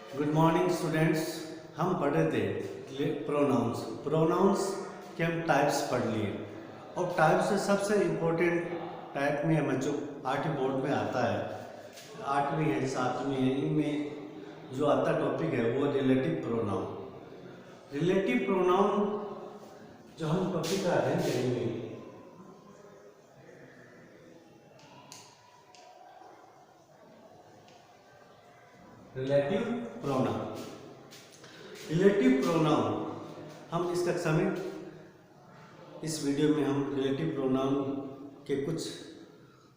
Good morning students. हम पढ़ रहे थे प्रोनाउंस के हम टाइप्स पढ़ लिए और टाइप्स से सबसे इम्पोर्टेंट टाइप में हमें जो 8वीं बोर्ड में आता है, 8वीं है 7वीं है, इनमें जो आता टॉपिक है वो रिलेटिव प्रोनाउन। रिलेटिव प्रोनाउन जो हम टॉपिक का अध्ययन करेंगे, रिलेटिव प्रोनाउन हम इस कक्षा में, इस वीडियो में हम रिलेटिव प्रोनाउन के कुछ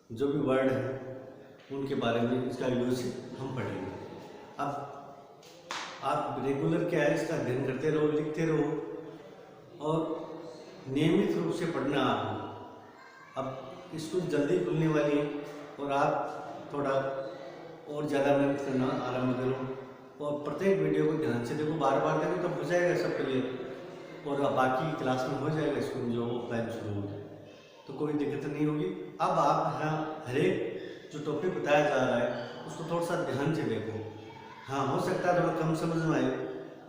जो भी वर्ड हैं उनके बारे में, इसका यूज हम पढ़ेंगे। अब आप रेगुलर क्या है इसका अध्ययन करते रहो, लिखते रहो और नियमित रूप से पढ़ना आपको। अब स्कूल जल्दी खुलने वाली है और आप थोड़ा और ज़्यादा मेहनत करना आरंभ करो और प्रत्येक वीडियो को ध्यान से देखो, बार बार देखो तो हो जाएगा सबके लिए और बाकी क्लास में हो जाएगा स्कूल जो प्लान शुरू हो तो कोई दिक्कत नहीं होगी। अब आप यहाँ हरेक जो टॉपिक बताया जा रहा है उसको थोड़ा सा ध्यान से देखो। हाँ, हो सकता है थोड़ा कम समझ में आए,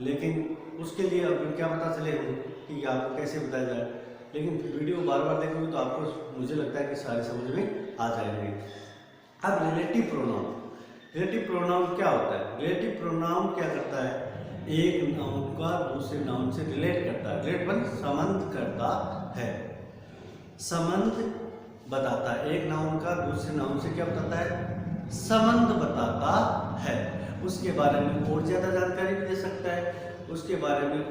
लेकिन उसके लिए अब क्या पता चले कि आपको कैसे बताया जाए, लेकिन वीडियो बार बार देखोगे तो आपको, मुझे लगता है कि सारे समझ में आ जाएंगे। अब रिलेटिव प्रोनाउन क्या होता है? रिलेटिव प्रोनाउन क्या करता है? एक नाउन का दूसरे नाउन से रिलेट करता है। रिलेट वन संबंध करता है, संबंध बताता है। एक नाउन का दूसरे नाउन से क्या बताता है? संबंध बताता है। उसके बारे में और ज़्यादा जानकारी भी दे सकता है, उसके बारे में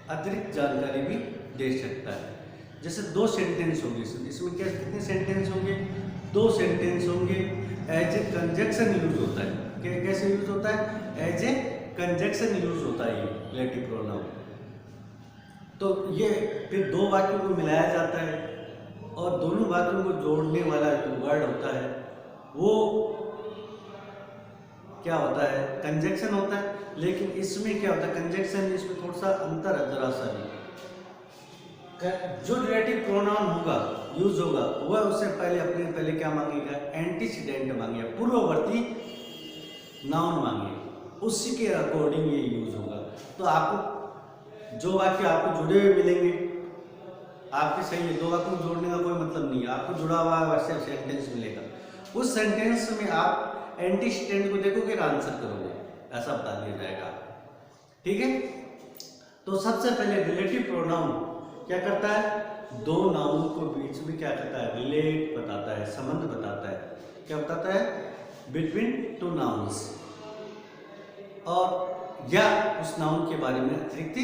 अतिरिक्त जानकारी भी दे सकता है। जैसे दो सेंटेंस होंगे, इसमें क्या कितने सेंटेंस होंगे? दो सेंटेंस होंगे। एज ए कंजक्शन यूज होता है। कैसे यूज होता है? एज ए कंजक्शन यूज होता है ये रिलेटिव प्रोनाउन। तो ये फिर दो वाक्यों को मिलाया जाता है और दोनों वाक्यों को जोड़ने वाला जो वर्ड होता है वो क्या होता है? कंजक्शन होता है। लेकिन इसमें क्या होता है? कंजक्शन इसमें थोड़ा सा अंतर है, जरा सा भी। जो रिलेटिव प्रोनाउन होगा, यूज होगा, वह उससे पहले क्या मांगेगा? एंटीसीडेंट मांगेगा, पूर्ववर्ती नाउन मांगेगा, उसी के अकॉर्डिंग ये यूज होगा। तो आपको जो वाक्य आपको जुड़े हुए मिलेंगे, आपके सही है, दो वाक्यों को जोड़ने का कोई मतलब नहीं है, आपको जुड़ा हुआ वैसे सेंटेंस मिलेगा। उस सेंटेंस में आप एंटीसीडेंट को देखोगे, आंसर करोगे, ऐसा बता दिया जाएगा। ठीक है, तो सबसे पहले रिलेटिव प्रोनाउन क्या करता है? दो नाउन को बीच में क्या करता है? रिलेट बताता है, संबंध बताता है। क्या बताता है? बिटवीन टू नाउन्स, और या उस नाउन के बारे में अतिरिक्त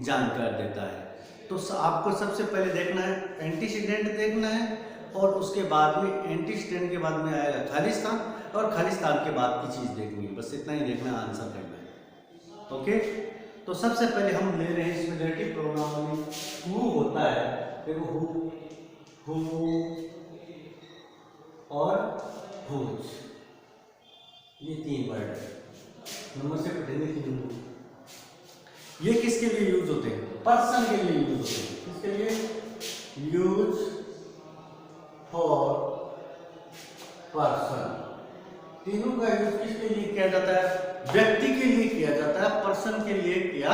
जानकारी देता है। तो आपको सबसे पहले देखना है एंटीसीडेंट देखना है, और उसके बाद में एंटीसीडेंट के बाद में आएगा खालिस्तान, और खालिस्तान के बाद की चीज़ देखनी है। बस इतना ही देखना, आंसर करना है। ओके, तो सबसे पहले हम ले रहे हैं इसमें रिलेटिव प्रोनाउन में हु होता है। देखो हु और हुज, ये तीन वर्ड है। नंबर से पढ़ेंगे तीनों। ये किसके लिए यूज होते हैं? पर्सन के लिए यूज होते हैं। किसके लिए? Use for person. तीनों का यूज किसके लिए किया जाता है? व्यक्ति के लिए किया जाता है, पर्सन के लिए किया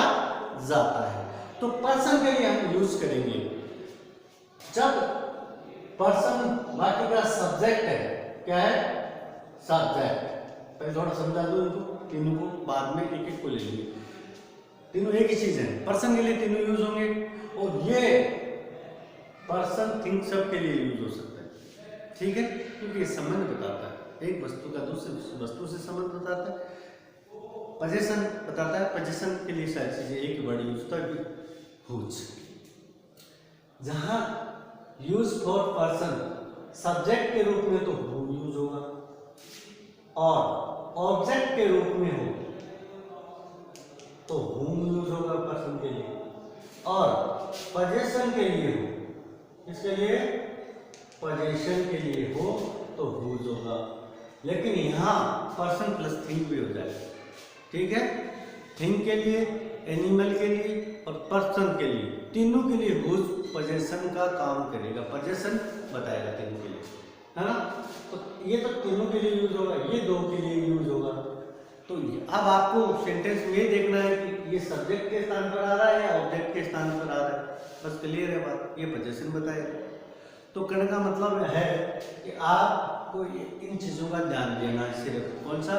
जाता है। तो पर्सन के लिए हम यूज करेंगे जब पर्सन वाक्य का सब्जेक्ट है। क्या है? सब्जेक्ट। पहले थोड़ा समझा दो इनको, तीनों को, बाद में एक एक को ले लेंगे। तीनों एक ही चीज है, पर्सन के लिए तीनों यूज होंगे। और ये पर्सन थिंग सब के लिए यूज हो सकता है। ठीक है, क्योंकि ये संबंध बताता है, एक वस्तु का दूसरे वस्तु से संबंध बताता है। पोजीशन बताता है, पोजीशन के लिए सारी चीजें एक वर्ड यूज होता है, हुज। जहां यूज फॉर पर्सन सब्जेक्ट के रूप में तो हु यूज होगा, और ऑब्जेक्ट के रूप में हो तो हुम यूज होगा पर्सन के लिए, और पोजीशन के लिए हो, इसके लिए पोजीशन के लिए हो तो हुज होगा। लेकिन यहाँ पर्सन प्लस थिंग भी हो जाएगा। ठीक है, थिंग के लिए, एनिमल के लिए और पर्सन के लिए, तीनों के लिए हुज पोजीशन का काम करेगा, पोजीशन बताएगा तीनों के लिए, है ना। तो ये तो तीनों के लिए यूज होगा, ये दो के लिए यूज होगा। तो अब आपको सेंटेंस में ये देखना है कि ये सब्जेक्ट के स्थान पर आ रहा है या ऑब्जेक्ट के स्थान पर आ रहा है। बस क्लियर है बात, ये पोजीशन बताएगा। तो कहने का मतलब है कि आपको इन चीज़ों का ध्यान देना है, सिर्फ कौन सा,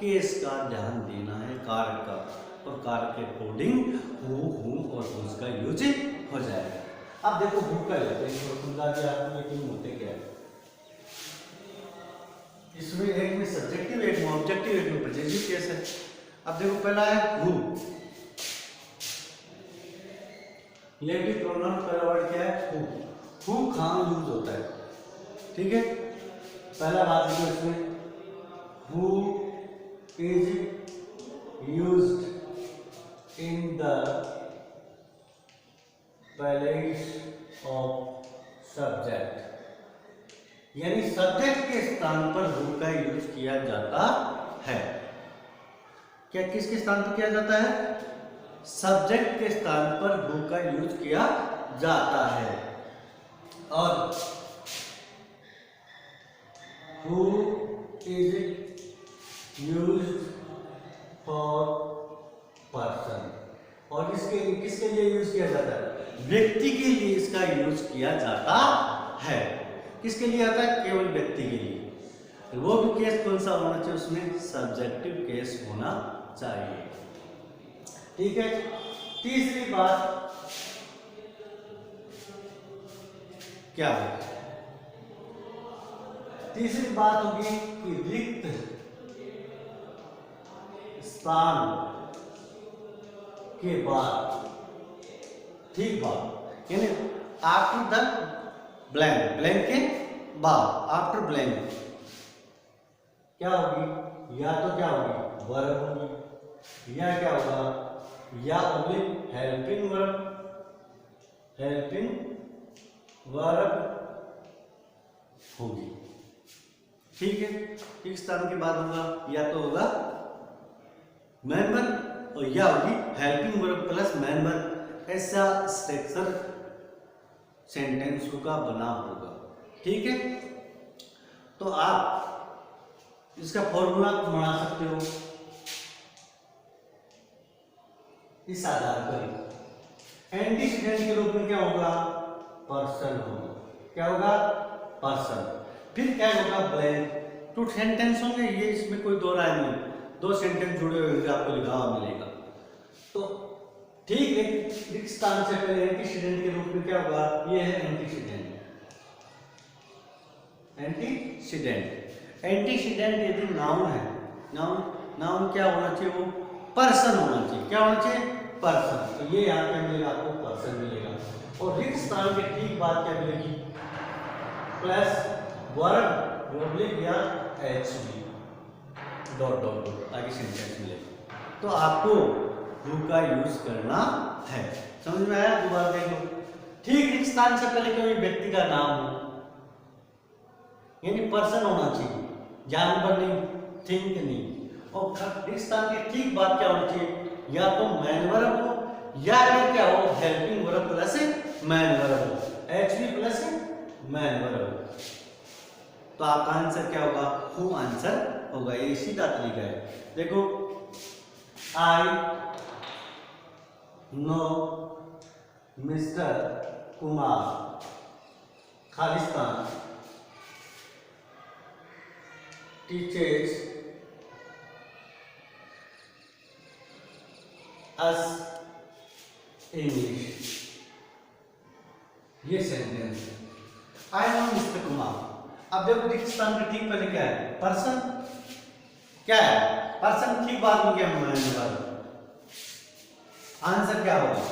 केस का ध्यान देना है, कारक का, और कारक के अकॉर्डिंग हूँ और हुज का यूज हो जाएगा। अब देखो हु का लेते हैं, आपको तीन होते क्या है, इसमें एक में सब्जेक्टिव, एक में ऑब्जेक्टिव, एक में पॉजिटिव केस है। अब देखो पहला है हु, रिलेटिव प्रोनाउन पहला वर्ड क्या है, हु कहाँ यूज होता है, ठीक है। पहला बात देखो इसमें, who is used in the place of subject, यानी सब्जेक्ट के स्थान पर हु का यूज किया जाता है। क्या किसके स्थान पर किया जाता है, सब्जेक्ट के स्थान पर हु का यूज किया जाता है। और who is used for person, और इसके किसके लिए यूज किया जाता है, व्यक्ति के लिए इसका यूज किया जाता है। किसके लिए आता है, केवल व्यक्ति के लिए। वो भी केस कौन सा होना चाहिए, उसमें सब्जेक्टिव केस होना चाहिए, ठीक है। तीसरी बात क्या है, तीसरी बात होगी कि रिक्त स्थान के बाद, ठीक बात, यानी आफ्टर द ब्लैंक, ब्लैंक के बाद, आफ्टर ब्लैंक क्या होगी, या तो क्या होगी वर्ब होगी, या क्या होगा, या होगी हेल्पिंग वर्ब, हेल्पिंग वर्ब होगी, ठीक है। किस स्थान के बाद होगा, या तो होगा मैन वर्ब और या होगी helping verb plus man verb, ऐसा स्ट्रक्चर सेंटेंस का बना होगा, ठीक है। तो आप इसका फॉर्मूला बना सकते हो इस आधार पर। एंटीसीडेंट के रूप में क्या होगा, पर्सन होगा, क्या होगा, पर्सन। फिर क्या होगा, ब्लैंक। टू सेंटेंस होंगे, ये इसमें कोई दो राय नहीं, दो सेंटेंस जुड़े हुए होंगे, आपको लिखा हुआ मिलेगा। तो ठीक है, रिक्त स्थान से पहले एंटीसीडेंट के रूप में क्या होगा, ये है एंटीसीडेंट, एंटीसीडेंट। एंटीसीडेंट यदि नाउन है, नाउन क्या होना चाहिए, वो पर्सन होना चाहिए, क्या होना चाहिए, पर्सन। तो ये यहाँ क्या मिलेगा, आपको पर्सन मिलेगा। और रिक्त स्थान के ठीक बाद क्या मिलेगी, प्लस वर्ब या एचवी डॉट डॉट डॉट आगे सेंटेंस मिलेगा। तो आपको हु का यूज करना है, समझ में आया, दोबारा देख लो। ठीक रिक्त स्थान से पहले कोई व्यक्ति का नाम हो, यानी पर्सन होना चाहिए, जानवर नहीं, थिंक नहीं। और रिक्त स्थान के ठीक बाद क्या होना चाहिए, या तो मैन वर्ब हो, या फिर क्या हो, helping verb plus man verb हो, एचवी प्लस मैन वर्ब। तो आपका आंसर क्या होगा, हु आंसर होगा, ये सीधा तरीका है। देखो, I know mister Kumar Khalistan teachers us English, ये सेंटेंस है। I know mister Kumar. अब देखो रिक्त स्थान के ठीक पहले क्या है, पर्सन, क्या है, पर्सन ठीक बाद में क्या होगा, आंसर क्या होगा,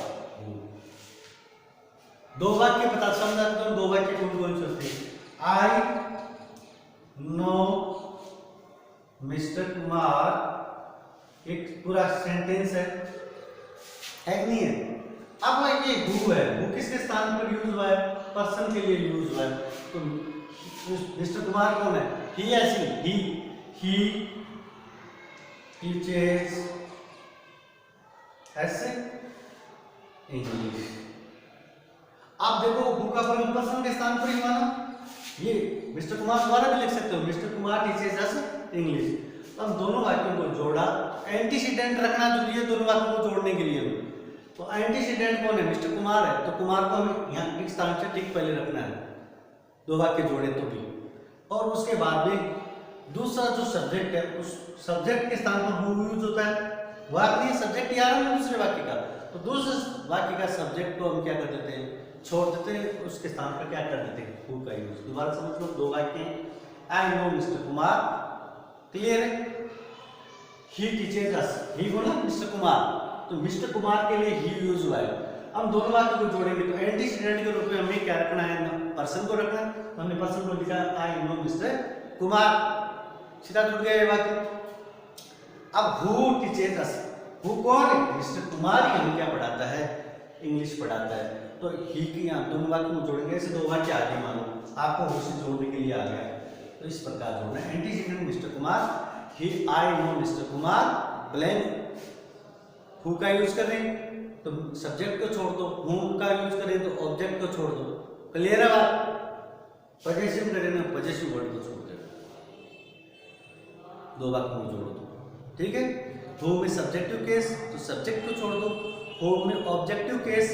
दो वाक्य पता समझा, तो दो वाक्य कौन से होते हैं, आई नो मिस्टर कुमार, एक पूरा सेंटेंस है नहीं है। अब ये हु है, हु किसके स्थान पर यूज हुआ है, पर्सन के लिए यूज हुआ है। तो मिस्टर कुमार कौन है, ही या शी, ही टीचर्स ऐसे इंग्लिश। आप देखो हु का प्रयोग पर्सन के स्थान पर ही माना, ये मिस्टर कुमार द्वारा भी लिख सकते हो, मिस्टर कुमार टीचर्स अस इंग्लिश। हम दोनों वाक्यों को जोड़ा। एंटीसीडेंट रखना जरूरी है दोनों वाक्यों को जोड़ने के लिए। तो एंटीसीडेंट कौन है? मिस्टर कुमार है, तो कुमार को हमें यहाँ एक स्थान से ठीक पहले रखना है, दो वाक्य जोड़े तो भी। और उसके बाद में दूसरा जो सब्जेक्ट है, उस सब्जेक्ट के स्थान पर हु यूज होता है। वाक्य सब्जेक्ट याद है दूसरे वाक्य का, तो दूसरे वाक्य का सब्जेक्ट को हम क्या कर देते हैं? छोड़ देते हैं, उसके स्थान पर क्या कर देते हैं? हु का यूज। दोबारा समझ लो, दो वाक्य हैं। I know mister Kumar, clear है? ही टीचर्स अस, ही बोला मिस्टर कुमार, तो मिस्टर कुमार के लिए ही यूज हुआ है। हम दोनों वाक्य को जोड़ेंगे तो एंटीसीडेंट के रूप में हमें क्या रखना है? पर्सन को रखना है। तो हमने पर्सन को लिखा आई नो मिस्टर कुमार, सीधा जुड़ गया ये वाक्य। अब हु टीचर्स अस, हु कौन है? मिस्टर कुमार ही हमें क्या पढ़ाता है? इंग्लिश पढ़ाता है। तो ही की यहाँ दोनों वाक्य को जोड़ेंगे। ऐसे दो वाक्य आगे मानो आपको हु से जोड़ने के लिए आ गया, तो इस प्रकार जोड़ना है। Antecedent mister Kumar, he I know mister Kumar, blank who का यूज कर रहे हैं तो सब्जेक्ट को छोड़ दो, हु का यूज करें तो ऑब्जेक्ट को छोड़ दो। क्लियर है बात? पजेसिव करें ना, पजेसिव वर्ड को छोड़ देना, दो वाक्य को जोड़ दो, ठीक है? हु में सब्जेक्टिव केस तो सब्जेक्ट को छोड़ दो, हु में ऑब्जेक्टिव केस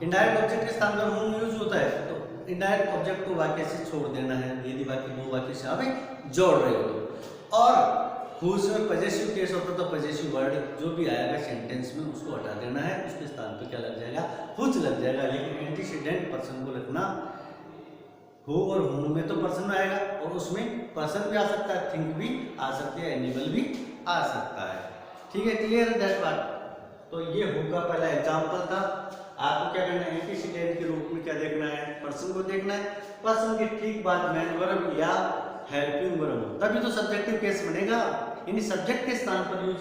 इनडायरेक्ट ऑब्जेक्ट के स्थान पर हु यूज होता है, तो इनडायरेक्ट ऑब्जेक्ट को वाक्य से छोड़ देना है यदि वाक्य दो वाक्य से आप जोड़ रहे हो तो। और हु से पजेसिव केस होता तो पजेसिव वर्ड जो भी आएगा सेंटेंस में उसको हटा देना है, उसके स्थान पर क्या लग जाएगा? हुज लग जाएगा। लेकिन एंटीसीडेंट पर्सन को रखना, हु और हु में तो पर्सन आएगा और उसमें पर्सन भी आ सकता है, थिंक भी आ सकती है, एनिमल भी आ सकता है, ठीक है? क्लियर है दैट बात? तो ये हु का पहला एग्जांपल था। आपको क्या करना है? एंटीसीडेंट के रूप में क्या देखना है? पर्सन को देखना है। पर्सन के ठीक बाद मैन वर्ब या हेल्पिंग वर्ब, तभी तो सब्जेक्टिव केस बनेगा। यानी सब्जेक्ट के स्थान पर यूज,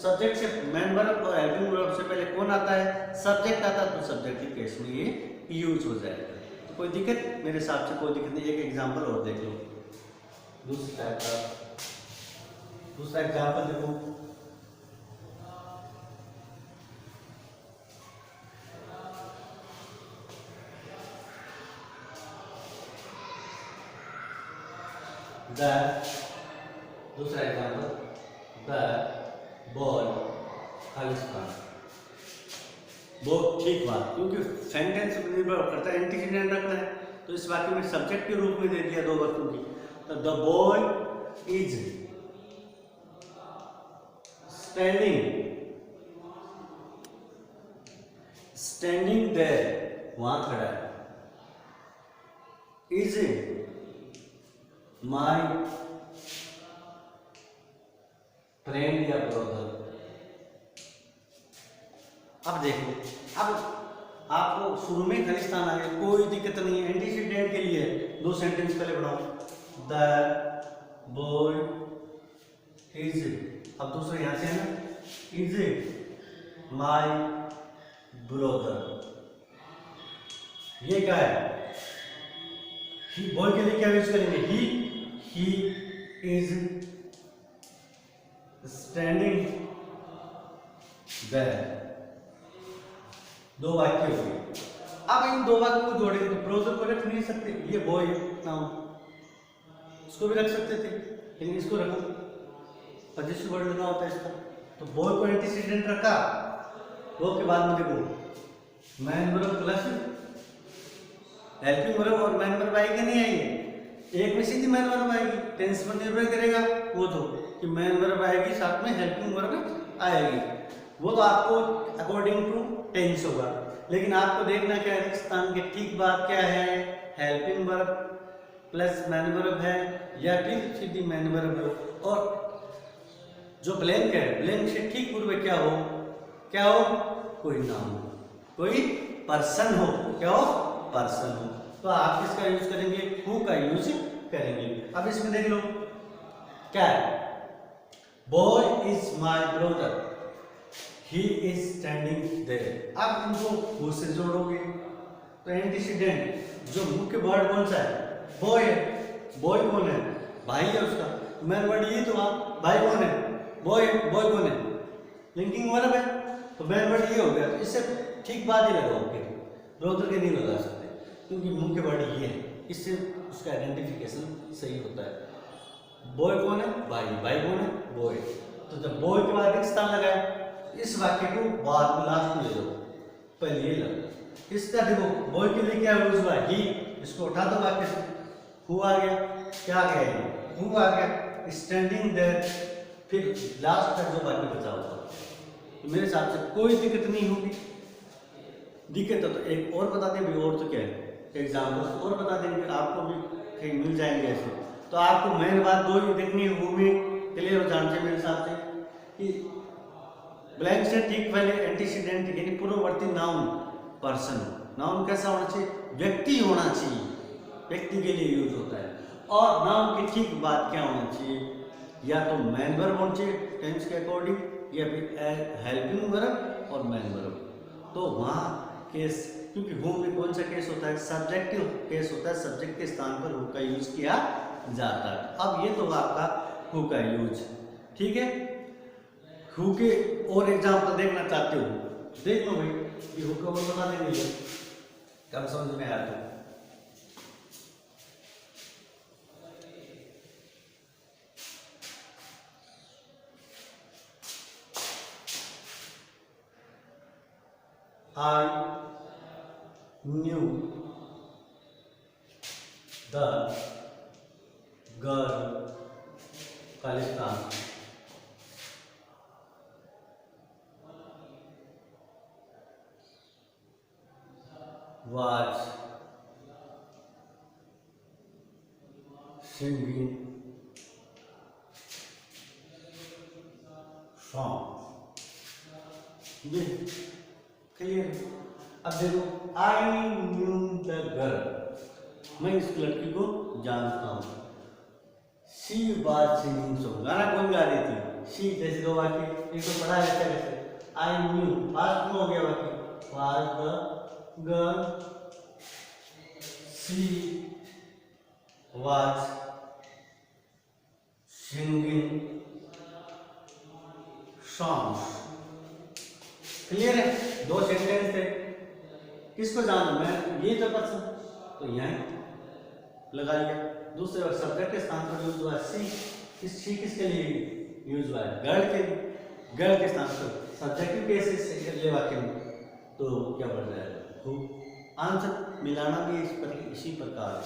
सब्जेक्ट से मैन वर्ब और हेल्पिंग वर्ब से पहले कौन आता है? सब्जेक्ट आता है, तो सब्जेक्टिव केस में ये यूज हो जाएगा। तो कोई दिक्कत? मेरे हिसाब से कोई दिक्कत नहीं। एक एग्जांपल और देख लो, दूसरा एग्जांपल देखो। दूसरा एग्जांपल, द बॉय खालिस्तान। वो ठीक बात, क्योंकि सेंटेंस पर निर्भर करता है, एंटीसीडेंट रखना है तो इस वाक्य में सब्जेक्ट के रूप में दे दिया दो वस्तुओं की। तो the boy is standing there, वहां खड़ा है। इज माय फ्रेंड या ब्रदर। अब देखो, अब आपको शुरू में खालिस्तान आ गया, कोई दिक्कत नहीं है। एंटीसीडेंट के लिए दो सेंटेंस पहले बनाओ, द बॉय इज, अब दूसरा यहां से है ना, इज माय ब्रदर। ये क्या है? ही, बॉय के लिए क्या यूज करेंगे? He is standing there. दो वाक्य हो गए। अब इन दो वाक्य को जोड़ेंगे तो ब्राउजर को रख नहीं सकते, ये बॉय नाउ इसको भी रख सकते थे, लेकिन इसको रखो, पजेसिव वर्ड लेना होता है इसका। तो बॉय को एंटीसीडेंट रखा, दो के बाद में देखो man verb plus helping verb, और मैन वर्ब आएगी नहीं आएगी? एक में सीधी मैन वर्ब आएगी, टेंस पर निर्भर करेगा वो तो, कि मैन वर्ब आएगी साथ में हेल्पिंग वर्ब आएगी, वो तो आपको अकॉर्डिंग टू टेंस होगा। लेकिन आपको देखना क्या है, स्थान के ठीक बाद क्या है? Helping verb plus man verb है या फिर सीधी मैन वर्ब हो। और जो ब्लैंक है, ब्लैंक से ठीक पूर्व क्या हो? कोई नाम हो, कोई पर्सन हो, क्या हो? पर्सन हो। तो आप किसका यूज करेंगे? हु का यूज करेंगे। अब इसमें देख लो क्या है? Boy is my brother, he is standing there. अब इनको हु से जोड़ोगे तो एंटीसीडेंट जो मुख्य वर्ड कौन सा है? बॉय है। बॉय कौन है? भाई है उसका, मेन वर्ड ये तो आप, भाई कौन है? बॉय कौन है? लिंकिंग वर्ब है, तो मेन वर्ड ये हो गया। तो इससे ठीक बात ही लगाओगे, ब्रदर के नहीं लगा सकते क्योंकि मुख्य वर्ड ये है, इससे उसका आइडेंटिफिकेशन सही होता है। बॉय कौन है? भाई। भाई कौन है? बॉय। तो जब बॉय के बाद रिक्त स्थान लगाया, इस वाक्य को बाद में लास्ट में ले जाओ, पहले ये लगा। इसका देखो बॉय के लिए क्या यूज हुआ? ही। इसको उठा दो वाक्य से, हु आ गया। क्या आ गया? हु आ गया। स्टैंडिंग देयर, फिर लास्ट तक जो वाक्य बचा हुआ, तो मेरे हिसाब से कोई दिक्कत नहीं होगी। दिक्कत है तो एक और बता दें भी, और तो क्या है एग्जाम्पल और बता देंगे, आपको भी कहीं मिल जाएंगे ऐसे। तो आपको मेन बात दो ही देखनी है, वो भी क्लियर हो जाना चाहिए मेरे हिसाब से कि ब्लैंक से ठीक पहले एंटीसीडेंट यानी पूर्ववर्ती नाउन पर्सन। नाउन कैसा होना चाहिए? व्यक्ति होना चाहिए, व्यक्ति के लिए यूज होता है। और नाउन की ठीक बात क्या होना चाहिए? या तो मैन वर्ब होना चाहिए टेंस के अकॉर्डिंग, या फिर हेल्पिंग वर्ब और मैन वर्ब। तो वहाँ केस, क्योंकि हु में कौन सा केस होता है? सब्जेक्टिव केस होता है, सब्जेक्ट के स्थान पर हु का यूज किया जाता है। अब ये तो आपका हु का यूज, ठीक है। हु के और एग्जाम्पल देखना चाहते हो, देख लो भाई, ये हु का और बता देंगे कब समझ में आया तो। I knew the girl Khalistan was singing song। ये क्लियर? अब देखो, आई न्यू द गर्ल, मैं इस लड़की को जानता हूँ। शी वाज सिंगिंग सॉन्ग, गाना कौन गा रही थी? शी। जैसे दो वाक्य, एक तो पढ़ा है कैसे, आई न्यू पास्ट में हो गया वाक्य, was the girl, she was singing songs. Clear है? दो सेंटेंस थे, किसको जाना? मैं ये तो पर्सन, तो यहीं लगा लिया। दूसरे सब्जेक्ट के स्थान पर यूज हुआ सी। सी किसके लिए यूज हुआ है? गर्ल के लिए। गर्ल के स्थान पर सब्जेक्टिव केसेस से ले वाक्य में, तो क्या बढ़ जाएगा? हु। आंसर मिलाना भी इसी प्रकार है।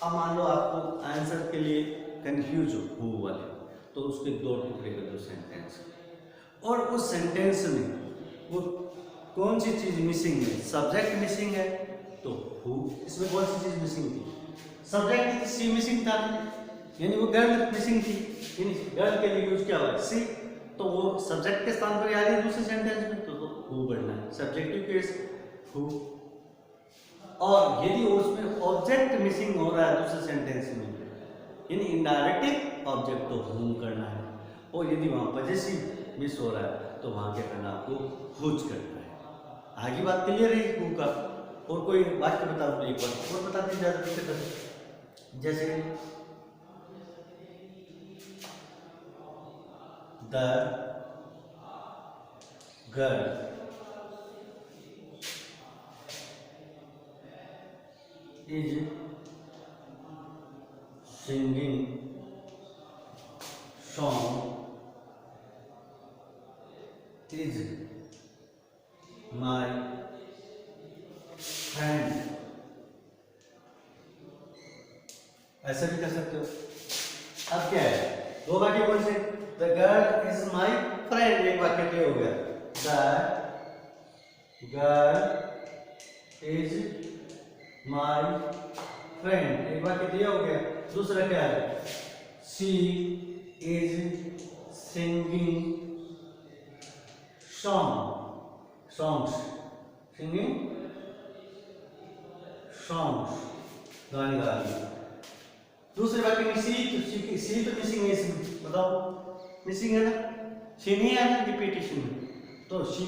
अब मान लो आपको आंसर के लिए कंफ्यूज हो हु वाले, तो उसके दो टुकड़े कर दो सेंटेंस, और उस सेंटेंस में वो कौन सी चीज मिसिंग है? सब्जेक्ट मिसिंग है तो हु। इसमें कौन सी चीज मिसिंग थी? सब्जेक्ट की सी मिसिंग था, यानी वो गर्ल मिसिंग थी, यानी गर्ल के लिए यूज क्या हुआ? सी। तो वो सब्जेक्ट के स्थान पर आ रही है दूसरे सेंटेंस में, तो हु बढ़ना है, सब्जेक्टिव केस हु। और यदि उसमें ऑब्जेक्ट मिसिंग हो रहा है दूसरे सेंटेंस में, यानी इनडायरेक्ट ऑब्जेक्ट, तो हुम करना है। और यदि वहां पजेसिव मिस हो रहा है तो वहां क्या करना? आपको हुज करना है। आगे बात क्लियर है हु का? और कोई वाक्य बता दो, एक बार और बता दीजिए, जैसे the girl is singing song is my friend. ऐसा भी कर सकते हो। अब क्या है, दो वाक्य कौन से? The girl is my friend, एक वाक्य क्लियर हो गया। The girl is my friend, एक बार क्लियर हो गया। दूसरा क्या है? She is singing songs, singing songs, गाने गा रही है। दूसरे वाक्य में सी तो मिसिंग है इसमें, बताओ मिसिंग है ना? सी नहीं है ना रिपीटेशन में, तो सी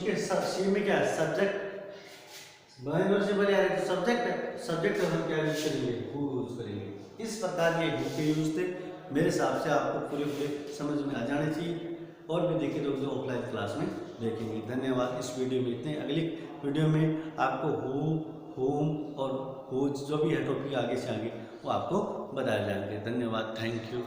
में क्या है? सब्जेक्ट से बने आ रहे, तो सब्जेक्ट है, सब्जेक्ट हम क्या यूज करेंगे? हु यूज करेंगे। इस प्रकार के हु के यूज थे, मेरे हिसाब से आपको पूरे समझ में आ जाने चाहिए। और भी देखे तो ऑफलाइन क्लास में देखेंगे। धन्यवाद। इस वीडियो में इतने, अगली वीडियो में आपको हु, होम और हुज जो भी है टॉपिक आगे से आगे वो आपको बताए जाएंगे। धन्यवाद, थैंक यू।